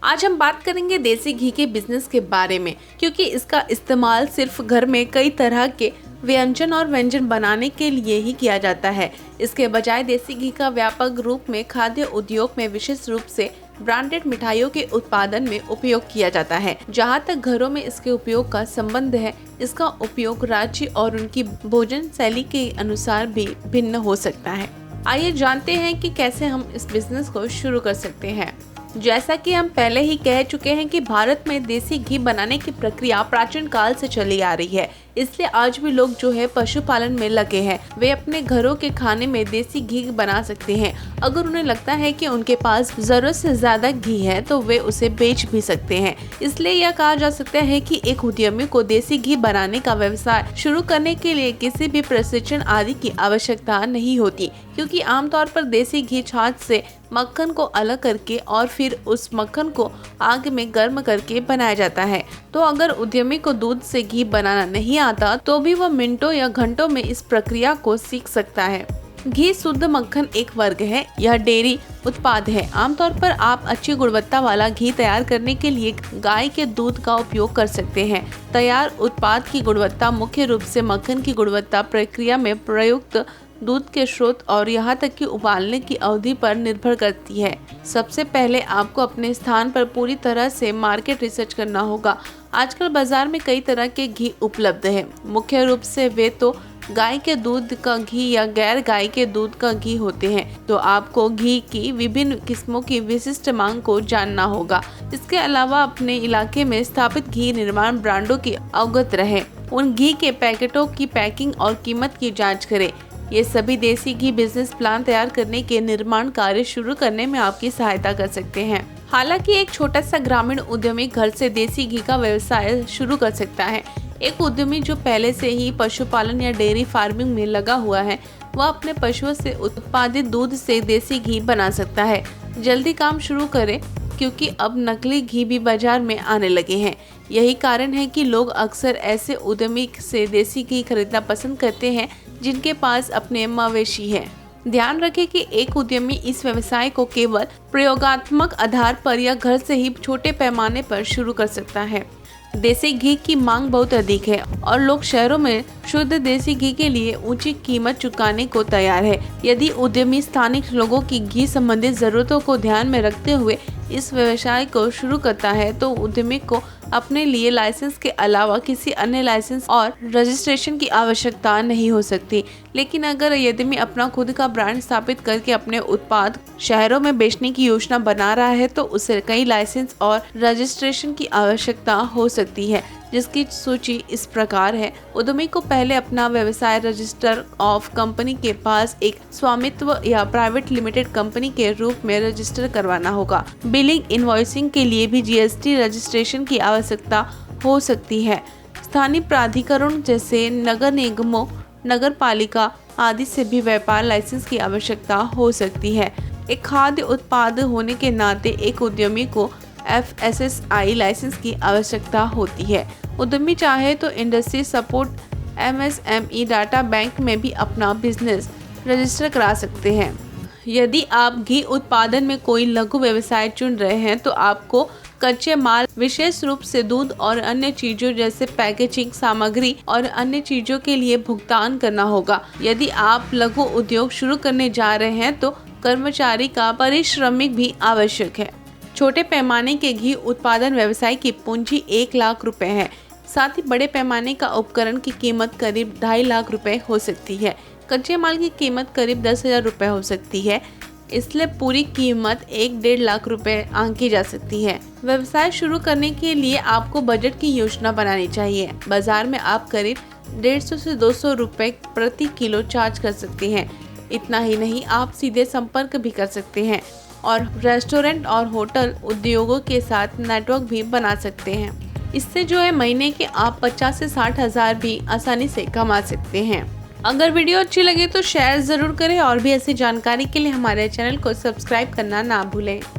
आज हम बात करेंगे देसी घी के बिजनेस के बारे में, क्योंकि इसका इस्तेमाल सिर्फ घर में कई तरह के व्यंजन बनाने के लिए ही किया जाता है। इसके बजाय देसी घी का व्यापक रूप में खाद्य उद्योग में विशेष रूप से ब्रांडेड मिठाइयों के उत्पादन में उपयोग किया जाता है। जहां तक घरों में इसके उपयोग का संबंध है, इसका उपयोग राज्य और उनकी भोजन शैली के अनुसार भी भिन्न हो सकता है। आइए जानते हैं कि कैसे हम इस बिजनेस को शुरू कर सकते हैं। जैसा कि हम पहले ही कह चुके हैं कि भारत में देसी घी बनाने की प्रक्रिया प्राचीन काल से चली आ रही है, इसलिए आज भी लोग जो है पशुपालन में लगे हैं। वे अपने घरों के खाने में देसी घी बना सकते हैं। अगर उन्हें लगता है कि उनके पास जरूरत से ज्यादा घी है तो वे उसे बेच भी सकते हैं। इसलिए यह कहा जा सकता है कि एक उद्यमी को देसी घी बनाने का व्यवसाय शुरू करने के लिए किसी भी प्रशिक्षण आदि की आवश्यकता नहीं होती, क्योंकि आमतौर पर देसी घी छाछ से मक्खन को अलग करके और फिर उस मक्खन को आग में गर्म करके बनाया जाता है। तो अगर उद्यमी को दूध से घी बनाना नहीं आता तो भी वह मिनटों या घंटों में इस प्रक्रिया को सीख सकता है। घी शुद्ध मक्खन एक वर्ग है। यह डेयरी उत्पाद है। आमतौर पर आप अच्छी गुणवत्ता वाला घी तैयार करने के लिए गाय के दूध का उपयोग कर सकते हैं। तैयार उत्पाद की गुणवत्ता मुख्य रूप से मक्खन की गुणवत्ता, प्रक्रिया में प्रयुक्त दूध के स्रोत और यहाँ तक कि उबालने की अवधि पर निर्भर करती है। सबसे पहले आपको अपने स्थान पर पूरी तरह से मार्केट रिसर्च करना होगा। आजकल बाजार में कई तरह के घी उपलब्ध है। मुख्य रूप से वे तो गाय के दूध का घी या गैर गाय के दूध का घी होते हैं। तो आपको घी की विभिन्न किस्मों की विशिष्ट मांग को जानना होगा। इसके अलावा अपने इलाके में स्थापित घी निर्माण ब्रांडों की अवगत रहे। उन घी के पैकेटों की पैकिंग और कीमत की जाँच करें। ये सभी देसी घी बिजनेस प्लान तैयार करने के निर्माण कार्य शुरू करने में आपकी सहायता कर सकते हैं। हालांकि एक छोटा सा ग्रामीण उद्यमी घर से देसी घी का व्यवसाय शुरू कर सकता है। एक उद्यमी जो पहले से ही पशुपालन या डेयरी फार्मिंग में लगा हुआ है, वह अपने पशुओं से उत्पादित दूध से देसी घी बना सकता है। जल्दी काम शुरू करें, क्योंकि अब नकली घी भी बाजार में आने लगे हैं। यही कारण है कि लोग अक्सर ऐसे उद्यमी से देसी घी खरीदना पसंद करते हैं जिनके पास अपने मवेशी हैं। ध्यान रखें कि एक उद्यमी इस व्यवसाय को केवल प्रयोगात्मक आधार पर या घर से ही छोटे पैमाने पर शुरू कर सकता है। देसी घी की मांग बहुत अधिक है और लोग शहरों में शुद्ध देसी घी के लिए ऊंची कीमत चुकाने को तैयार है। यदि उद्यमी स्थानिक लोगों की घी संबंधित जरूरतों को ध्यान में रखते हुए इस व्यवसाय को शुरू करता है, तो उद्यमी को अपने लिए लाइसेंस के अलावा किसी अन्य लाइसेंस और रजिस्ट्रेशन की आवश्यकता नहीं हो सकती। लेकिन अगर उद्यमी अपना खुद का ब्रांड स्थापित करके अपने उत्पाद शहरों में बेचने की योजना बना रहा है, तो उसे कई लाइसेंस और रजिस्ट्रेशन की आवश्यकता हो सकती है, जिसकी सूची इस प्रकार है। उद्यमी को पहले अपना व्यवसाय रजिस्टर ऑफ कंपनी के पास एक स्वामित्व या प्राइवेट लिमिटेड कंपनी के रूप में रजिस्टर करवाना होगा। बिलिंग इनवॉइसिंग के लिए भी जीएसटी रजिस्ट्रेशन की आवश्यकता हो सकती है। स्थानीय प्राधिकरण जैसे नगर निगमों, नगर पालिका आदि से भी व्यापार लाइसेंस की आवश्यकता हो सकती है। एक खाद्य उत्पाद होने के नाते एक उद्यमी को FSSAI लाइसेंस की आवश्यकता होती है। उद्यमी चाहे तो industry support MSME data bank में भी अपना बिजनेस रजिस्टर करा सकते हैं। यदि आप घी उत्पादन में कोई लघु व्यवसाय चुन रहे हैं, तो आपको कच्चे माल, विशेष रूप से दूध और अन्य चीजों जैसे पैकेजिंग सामग्री और अन्य चीजों के लिए भुगतान करना होगा। यदि आप लघु उद्योग शुरू करने जा रहे हैं, तो कर्मचारी का पारिश्रमिक भी आवश्यक है। छोटे पैमाने के घी उत्पादन व्यवसाय की पूंजी 1 लाख रुपए है। साथ ही बड़े पैमाने का उपकरण की कीमत करीब 2.5 लाख रुपए हो सकती है। कच्चे माल की कीमत करीब 10,000 रुपए हो सकती है। इसलिए पूरी कीमत 1-1.5 लाख रुपए आंकी जा सकती है। व्यवसाय शुरू करने के लिए आपको बजट की योजना बनानी चाहिए। बाजार में आप करीब 150 से 200 रुपए प्रति किलो चार्ज कर सकते हैं। इतना ही नहीं, आप सीधे संपर्क भी कर सकते हैं और रेस्टोरेंट और होटल उद्योगों के साथ नेटवर्क भी बना सकते हैं। इससे जो है महीने के आप 50 से 60 हज़ार भी आसानी से कमा सकते हैं। अगर वीडियो अच्छी लगे तो शेयर ज़रूर करें और भी ऐसी जानकारी के लिए हमारे चैनल को सब्सक्राइब करना ना भूलें।